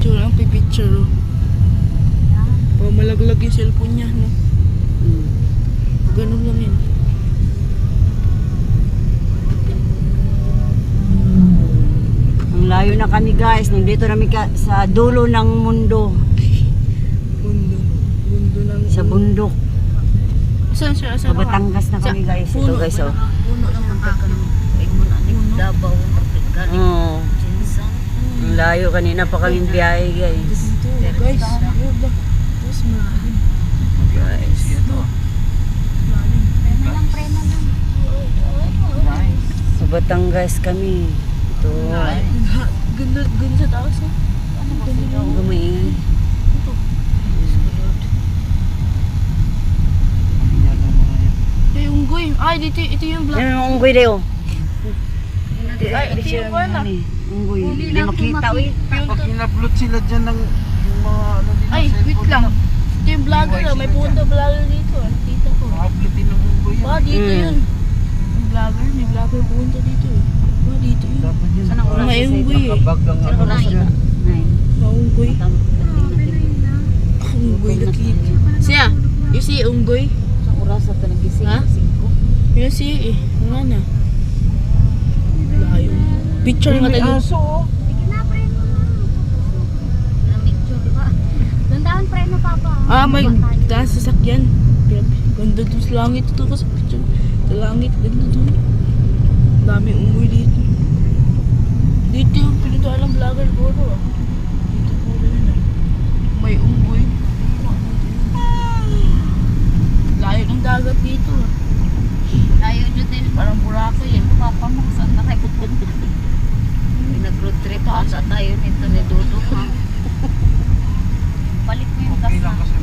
Picture lang, pipicture. Oh. Malaglag yung cellphone niya, no? Ganun lang yun. Ang layo na kami guys. Nandito namin sa dulo ng mundo. Mundo ng... Sa bundok. Saan siya? Sa Batangas na kami guys. Ito guys oh. Puno naman ka ng Davao. Oo. Ang layo kanina pa kaming biyahe guys. Guys, tapos malalim. Guys. Sa Batangas kami. Ito. Ganda sa taas, oh. Gumaingay. Ay, unggoy. Ay, ito yung black. Yan ang unggoy dayo. Ay, ito yung wala. Unggoy. Hindi makita eh. Pag in-upload sila dyan ng yung mga ano nila Ay, wait lang. Ito yung vlogger, oh. May punta vlogger dito. Nakita ko. uploadin ng unggoy yan. Dito yun. Yung vlogger, may vlogger punta dito eh. Dito yun. Dapat yun. May unggoy eh. Nakabag ang ano na sila. Unggoy. Unggoy nakita. Siya, you see unggoy? Sa oras at nagising. Ha? 5. You see eh. Ano na? Layo. Picture nga tayo. Aso oh. Dandahan preno papa. May taas sasakyan. Ganda doon sa langit. Ito ko sa picture. Sa langit. Ganda doon. Daming unggoy dito. Dito yung pinito alam vlogger puro. Dito puro yun ah. May unggoy. Layo ng dagat dito ah. Layo dyan din. Parang Boracay eh. Papa mo, saan na kayo pupunta? Nag-road trip pa sa tayo nito ni Dodo. Palit mo yung gas Okay na. lang kasi